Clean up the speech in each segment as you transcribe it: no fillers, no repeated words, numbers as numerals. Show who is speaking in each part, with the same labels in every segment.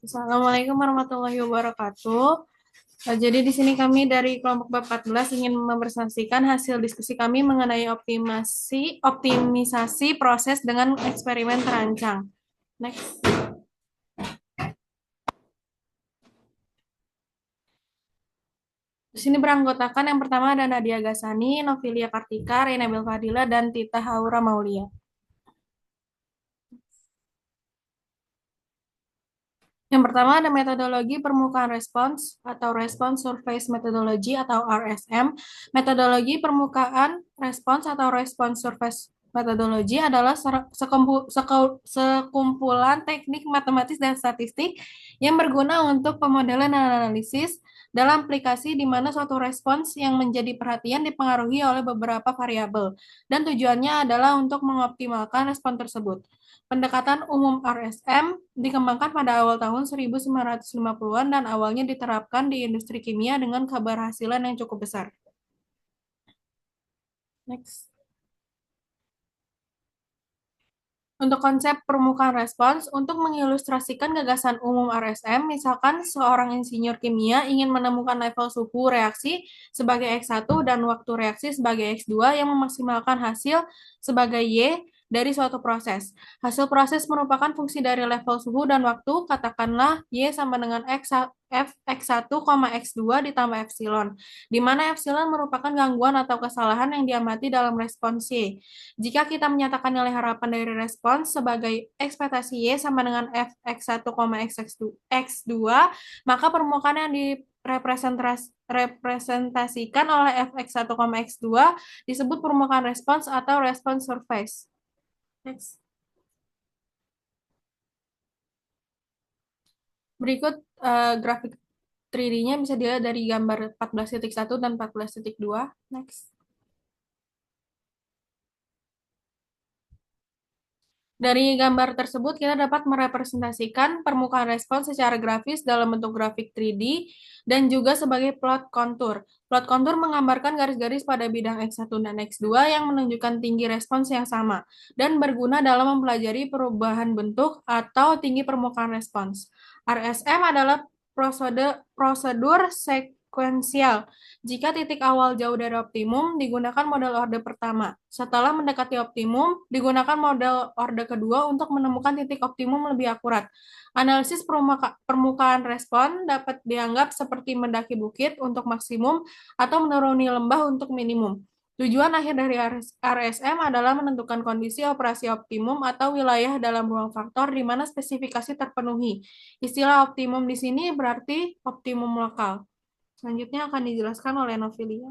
Speaker 1: Assalamualaikum warahmatullahi wabarakatuh. Jadi di sini kami dari kelompok B14 ingin mempresentasikan hasil diskusi kami mengenai optimisasi proses dengan eksperimen terancang. Next. Di sini beranggotakan yang pertama ada Nadia Gasani, Novilia Kartika, Reina Belfadila, dan Tita Haura Maulia. Yang pertama ada metodologi permukaan respons atau Response Surface Methodology atau RSM. Metodologi permukaan respons atau Response Surface Methodology adalah sekumpulan teknik matematis dan statistik yang berguna untuk pemodelan dan analisis dalam aplikasi di mana suatu respons yang menjadi perhatian dipengaruhi oleh beberapa variabel dan tujuannya adalah untuk mengoptimalkan respon tersebut. Pendekatan umum RSM dikembangkan pada awal tahun 1950-an dan awalnya diterapkan di industri kimia dengan keberhasilan yang cukup besar. Next. Untuk konsep permukaan respons, untuk mengilustrasikan gagasan umum RSM, misalkan seorang insinyur kimia ingin menemukan level suhu reaksi sebagai X1 dan waktu reaksi sebagai X2 yang memaksimalkan hasil sebagai Y dari suatu proses. Hasil proses merupakan fungsi dari level suhu dan waktu, katakanlah Y sama dengan X1, X2 ditambah epsilon, di mana epsilon merupakan gangguan atau kesalahan yang diamati dalam respons Y. Jika kita menyatakan nilai harapan dari respons sebagai ekspektasi Y sama dengan Fx1, X2, maka permukaan yang direpresentasikan oleh Fx1, X2 disebut permukaan respons atau response surface. Next. Berikut grafik 3D-nya bisa dilihat dari gambar 14.1 dan 14.2. Next. Dari gambar tersebut, kita dapat merepresentasikan permukaan respons secara grafis dalam bentuk grafik 3D dan juga sebagai plot kontur. Plot kontur menggambarkan garis-garis pada bidang X1 dan X2 yang menunjukkan tinggi respons yang sama dan berguna dalam mempelajari perubahan bentuk atau tinggi permukaan respons. RSM adalah prosedur sekuensial. Jika titik awal jauh dari optimum, digunakan model orde pertama. Setelah mendekati optimum, digunakan model orde kedua untuk menemukan titik optimum lebih akurat. Analisis permukaan respon dapat dianggap seperti mendaki bukit untuk maksimum atau menuruni lembah untuk minimum. Tujuan akhir dari RSM adalah menentukan kondisi operasi optimum atau wilayah dalam ruang faktor di mana spesifikasi terpenuhi. Istilah optimum di sini berarti optimum lokal. Selanjutnya akan dijelaskan oleh Novilia.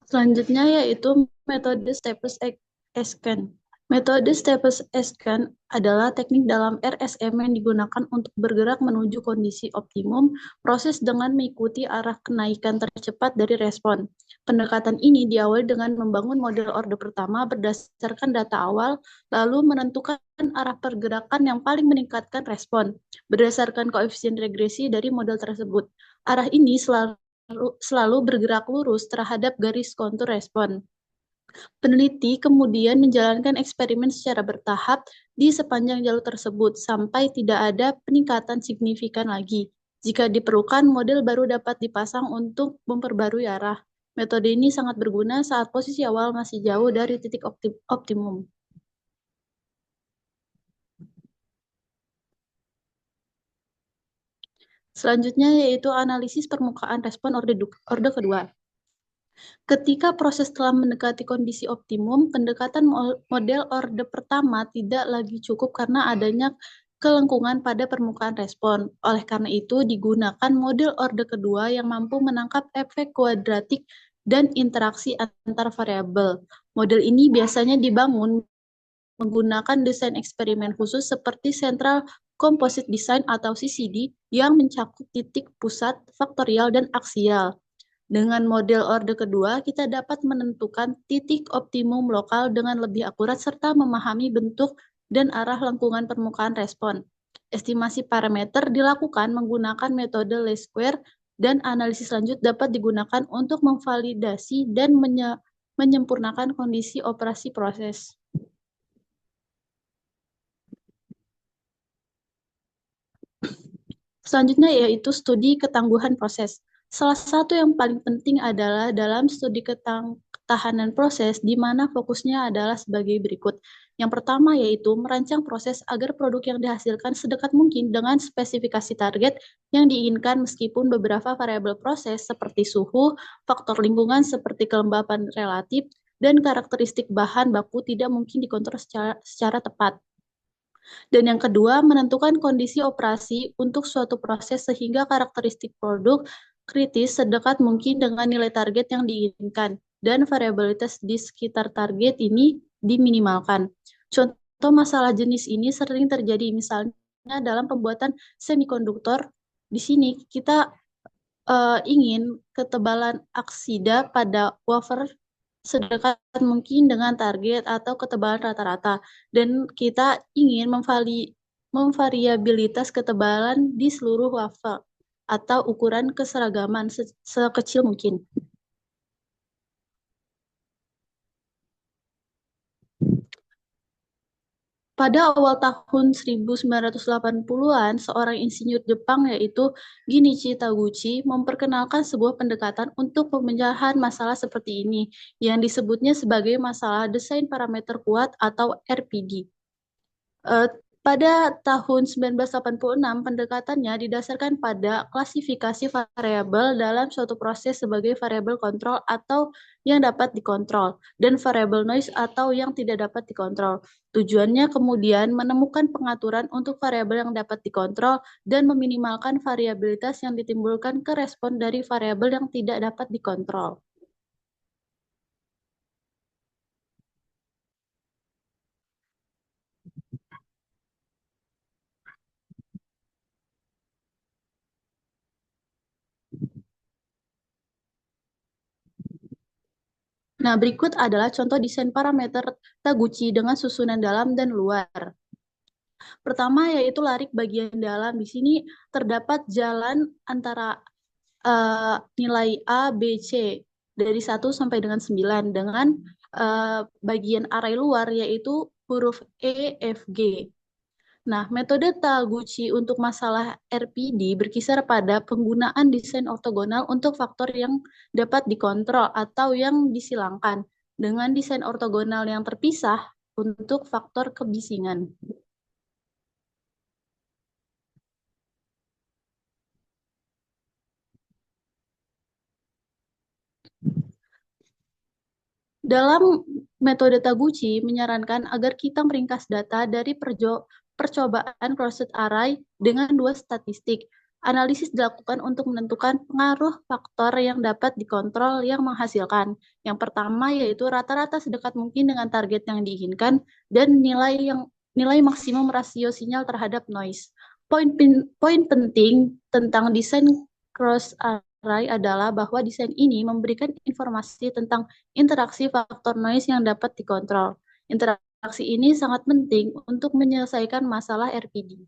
Speaker 2: Selanjutnya yaitu metode Stepes-Esken. Metode Stepes-Esken adalah teknik dalam RSM yang digunakan untuk bergerak menuju kondisi optimum proses dengan mengikuti arah kenaikan tercepat dari respon. Pendekatan ini diawali dengan membangun model orde pertama berdasarkan data awal, lalu menentukan arah pergerakan yang paling meningkatkan respon berdasarkan koefisien regresi dari model tersebut. Arah ini selalu bergerak lurus terhadap garis kontur respon. Peneliti kemudian menjalankan eksperimen secara bertahap di sepanjang jalur tersebut sampai tidak ada peningkatan signifikan lagi. Jika diperlukan, model baru dapat dipasang untuk memperbarui arah. Metode ini sangat berguna saat posisi awal masih jauh dari titik optimum. Selanjutnya yaitu analisis permukaan respon orde kedua. Ketika proses telah mendekati kondisi optimum, pendekatan model orde pertama tidak lagi cukup karena adanya kelengkungan pada permukaan respon. Oleh karena itu, digunakan model orde kedua yang mampu menangkap efek kuadratik dan interaksi antar variabel. Model ini biasanya dibangun menggunakan desain eksperimen khusus seperti Central Composite Design atau CCD yang mencakup titik pusat, faktorial, dan aksial. Dengan model orde kedua, kita dapat menentukan titik optimum lokal dengan lebih akurat serta memahami bentuk dan arah lengkungan permukaan respon. Estimasi parameter dilakukan menggunakan metode least square dan analisis lanjut dapat digunakan untuk memvalidasi dan menyempurnakan kondisi operasi proses. Selanjutnya yaitu studi ketangguhan proses. Salah satu yang paling penting adalah dalam studi ketahanan proses, di mana fokusnya adalah sebagai berikut. Yang pertama yaitu merancang proses agar produk yang dihasilkan sedekat mungkin dengan spesifikasi target yang diinginkan meskipun beberapa variabel proses seperti suhu, faktor lingkungan seperti kelembapan relatif, dan karakteristik bahan baku tidak mungkin dikontrol secara tepat. Dan yang kedua, menentukan kondisi operasi untuk suatu proses sehingga karakteristik produk kritis sedekat mungkin dengan nilai target yang diinginkan dan variabilitas di sekitar target ini diminimalkan. Contoh masalah jenis ini sering terjadi misalnya dalam pembuatan semikonduktor. Di sini kita ingin ketebalan aksida pada wafer sedekat mungkin dengan target atau ketebalan rata-rata, dan kita ingin memvariabilitas ketebalan di seluruh wafer atau ukuran keseragaman sekecil mungkin. Pada awal tahun 1980-an, seorang insinyur Jepang yaitu Ginichi Taguchi memperkenalkan sebuah pendekatan untuk pemecahan masalah seperti ini, yang disebutnya sebagai masalah desain parameter kuat atau RPD. Eh, Pada tahun 1986, pendekatannya didasarkan pada klasifikasi variabel dalam suatu proses sebagai variabel kontrol atau yang dapat dikontrol, dan variabel noise atau yang tidak dapat dikontrol. Tujuannya kemudian menemukan pengaturan untuk variabel yang dapat dikontrol dan meminimalkan variabilitas yang ditimbulkan ke respon dari variabel yang tidak dapat dikontrol. Nah, berikut adalah contoh desain parameter Taguchi dengan susunan dalam dan luar. Pertama yaitu larik bagian dalam. Di sini terdapat jalan antara nilai A, B, C dari 1 sampai dengan 9 dengan bagian array luar yaitu huruf E, F, G. Nah, metode Taguchi untuk masalah RPD berkisar pada penggunaan desain ortogonal untuk faktor yang dapat dikontrol atau yang disilangkan, dengan desain ortogonal yang terpisah untuk faktor kebisingan. Dalam metode Taguchi menyarankan agar kita meringkas data dari percobaan closed array dengan dua statistik. Analisis dilakukan untuk menentukan pengaruh faktor yang dapat dikontrol yang menghasilkan. Yang pertama yaitu rata-rata sedekat mungkin dengan target yang diinginkan dan nilai maksimum rasio sinyal terhadap noise. Poin penting tentang desain cross array adalah bahwa desain ini memberikan informasi tentang interaksi faktor noise yang dapat dikontrol. Interaksi ini sangat penting untuk menyelesaikan masalah RPD.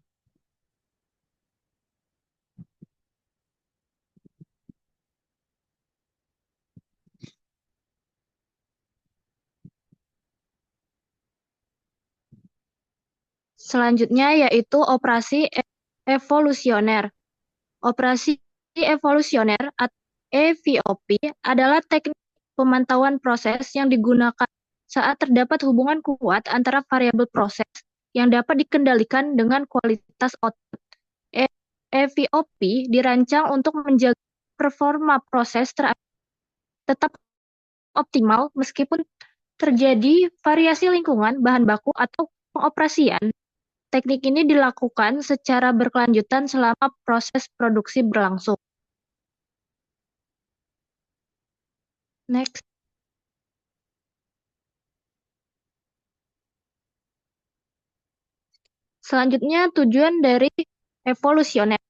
Speaker 3: Selanjutnya yaitu operasi evolusioner. Operasi evolusioner atau EVOP adalah teknik pemantauan proses yang digunakan saat terdapat hubungan kuat antara variabel proses yang dapat dikendalikan dengan kualitas output. EVOP dirancang untuk menjaga performa proses tetap optimal meskipun terjadi variasi lingkungan, bahan baku, atau pengoperasian. Teknik ini dilakukan secara berkelanjutan selama proses produksi berlangsung. Next. Selanjutnya, tujuan dari evolusioner.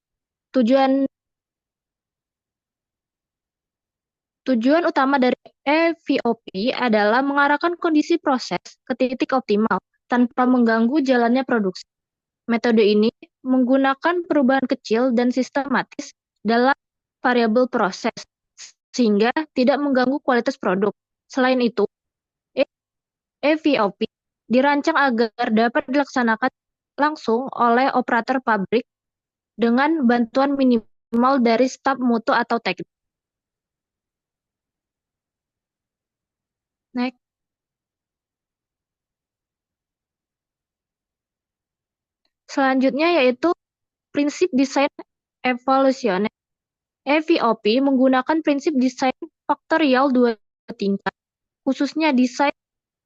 Speaker 3: Tujuan utama dari EVOP adalah mengarahkan kondisi proses ke titik optimal tanpa mengganggu jalannya produksi. Metode ini menggunakan perubahan kecil dan sistematis dalam variabel proses, sehingga tidak mengganggu kualitas produk. Selain itu, EVOP dirancang agar dapat dilaksanakan langsung oleh operator pabrik dengan bantuan minimal dari staf mutu atau teknik. Next. Selanjutnya yaitu prinsip desain evolusioner. EVOP menggunakan prinsip desain faktorial dua tingkat, khususnya desain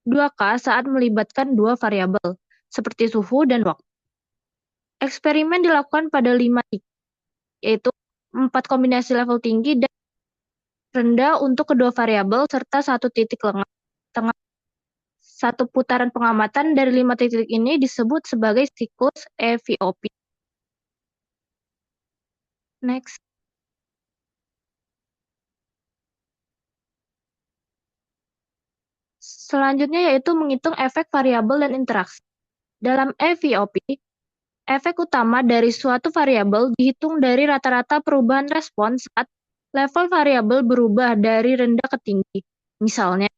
Speaker 3: 2K saat melibatkan dua variabel, seperti suhu dan waktu. Eksperimen dilakukan pada 5 titik, yaitu 4 kombinasi level tinggi dan rendah untuk kedua variabel, serta 1 titik lengah tengah. Satu putaran pengamatan dari 5 titik ini disebut sebagai siklus EVOP. Next. Selanjutnya yaitu menghitung efek variabel dan interaksi. Dalam EVOP, efek utama dari suatu variabel dihitung dari rata-rata perubahan respon saat level variabel berubah dari rendah ke tinggi. Misalnya,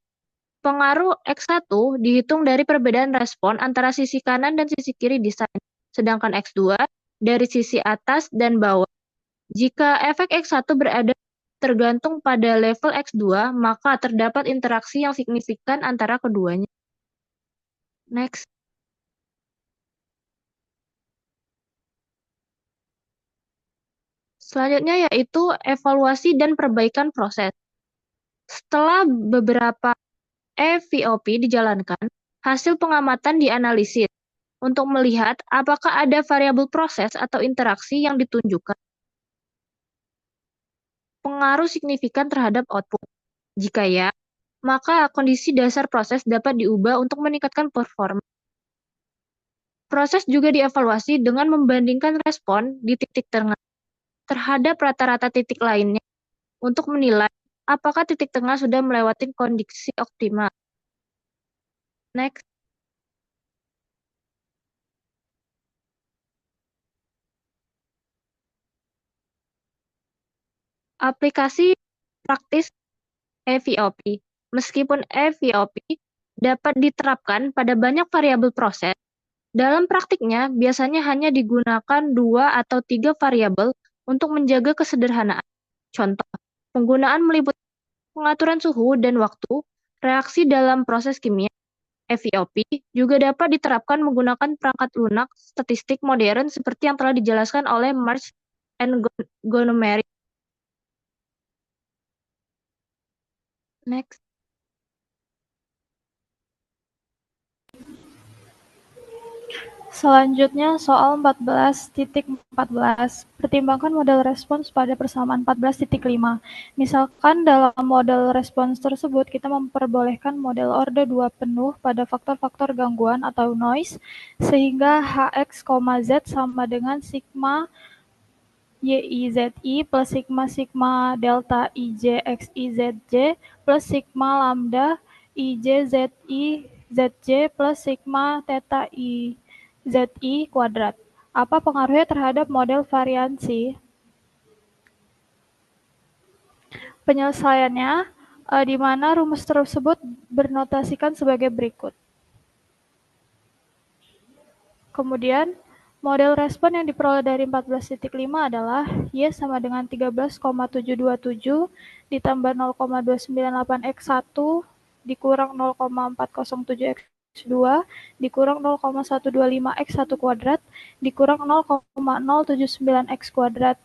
Speaker 3: pengaruh X1 dihitung dari perbedaan respon antara sisi kanan dan sisi kiri desain, sedangkan X2 dari sisi atas dan bawah. Jika efek X1 berada tergantung pada level X2, maka terdapat interaksi yang signifikan antara keduanya. Next. Selanjutnya yaitu evaluasi dan perbaikan proses. Setelah beberapa EVOP dijalankan, hasil pengamatan dianalisis untuk melihat apakah ada variabel proses atau interaksi yang ditunjukkan pengaruh signifikan terhadap output. Jika ya, maka kondisi dasar proses dapat diubah untuk meningkatkan performa. Proses juga dievaluasi dengan membandingkan respon di titik tengah terhadap rata-rata titik lainnya untuk menilai apakah titik tengah sudah melewati kondisi optimal. Next. Aplikasi praktis EVOP. Meskipun EVOP dapat diterapkan pada banyak variabel proses, dalam praktiknya biasanya hanya digunakan 2 atau 3 variabel untuk menjaga kesederhanaan. Contoh, penggunaan meliputi pengaturan suhu dan waktu, reaksi dalam proses kimia. EVOP juga dapat diterapkan menggunakan perangkat lunak statistik modern seperti yang telah dijelaskan oleh Marsh and Gonomery. Next.
Speaker 4: Selanjutnya soal 14.14. Pertimbangkan model respons pada persamaan 14.5. Misalkan dalam model respons tersebut kita memperbolehkan model orde 2 penuh pada faktor-faktor gangguan atau noise sehingga Hx, Z sama dengan sigma YIZI plus sigma delta IJ XIZJ plus sigma lambda IJ ZJ plus sigma theta ZI kuadrat. Apa pengaruhnya terhadap model variansi? Penyelesaiannya di mana rumus tersebut bernotasikan sebagai berikut. Kemudian, model respon yang diperoleh dari 14.5 adalah Y sama dengan 13,727 ditambah 0,298 X1 dikurang 0,407 X2 dikurang 0,125 X1 kuadrat dikurang 0,079 X kuadrat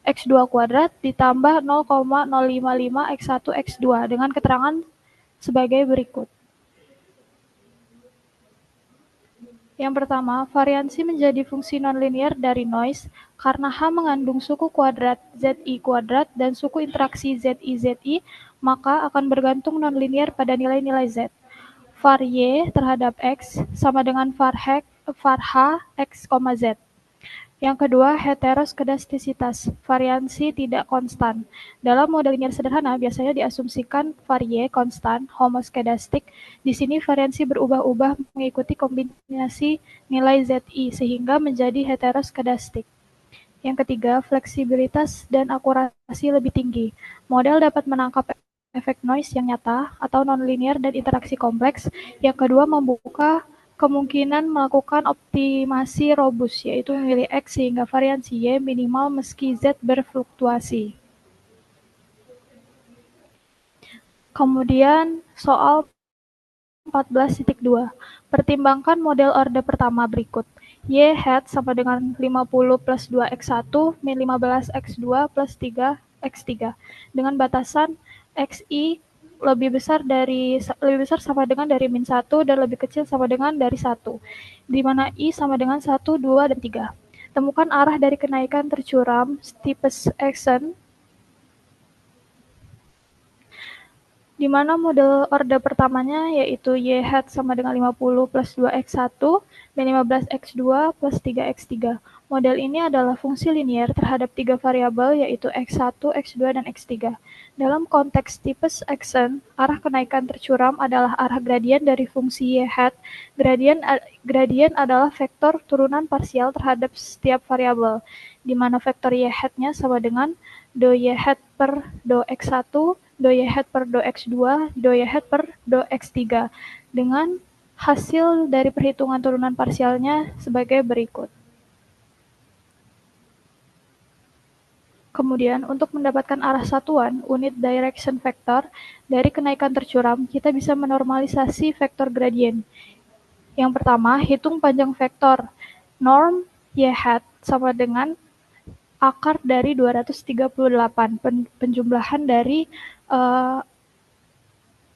Speaker 4: X2 kuadrat ditambah 0,055 X1 X2 dengan keterangan sebagai berikut. Yang pertama, variansi menjadi fungsi nonlinear dari noise karena H mengandung suku kuadrat ZI kuadrat dan suku interaksi ZI, maka akan bergantung nonlinear pada nilai-nilai Z. Var Y terhadap X sama dengan var H X, Z. Yang kedua, heteroskedastisitas, variansi tidak konstan. Dalam model linear sederhana, biasanya diasumsikan var Y konstan, homoskedastik. Di sini variansi berubah-ubah mengikuti kombinasi nilai ZI, sehingga menjadi heteroskedastik. Yang ketiga, fleksibilitas dan akurasi lebih tinggi. Model dapat menangkap efek noise yang nyata atau nonlinear dan interaksi kompleks. Yang kedua, membuka kemungkinan melakukan optimasi robust, yaitu memilih X sehingga variansi Y minimal meski Z berfluktuasi. Kemudian soal 14.2. Pertimbangkan model orde pertama berikut. Y hat sama dengan 50 plus 2x1 min 15x2 plus 3x3 dengan batasan xi lebih besar sama dengan dari min 1 dan lebih kecil sama dengan dari 1, di mana i sama dengan 1, 2, dan 3. Temukan arah dari kenaikan tercuram steepest ascent di mana model orde pertamanya yaitu Y hat sama dengan 50 plus 2x1 dan 15x2 plus 3x3. Model ini adalah fungsi linier terhadap tiga variabel yaitu x1, x2, dan x3. Dalam konteks steepest ascent, arah kenaikan tercuram adalah arah gradien dari fungsi Y hat. Gradien adalah vektor turunan parsial terhadap setiap variabel, di mana vektor Y hat-nya sama dengan do Y hat per do x1, do Y hat per do x2, do Y hat per do x3, dengan hasil dari perhitungan turunan parsialnya sebagai berikut. Kemudian, untuk mendapatkan arah satuan, unit direction vector, dari kenaikan tercuram, kita bisa menormalisasi vektor gradien. Yang pertama, hitung panjang vektor. Norm Y hat sama dengan akar dari 238, penjumlahan dari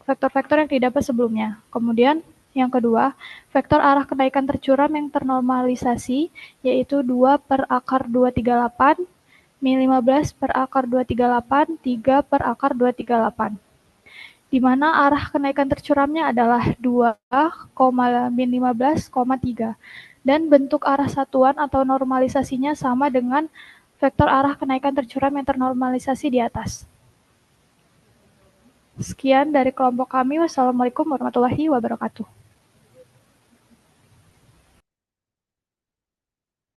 Speaker 4: vektor-vektor yang didapat sebelumnya. Kemudian, yang kedua, vektor arah kenaikan tercuram yang ternormalisasi, yaitu 2 per akar 238, min 15 per akar 238, 3 per akar 238. Di mana arah kenaikan tercuramnya adalah 2, min 15, 3. Dan bentuk arah satuan atau normalisasinya sama dengan vektor arah kenaikan tercuram yang ternormalisasi di atas. Sekian dari kelompok kami. Wassalamualaikum warahmatullahi wabarakatuh.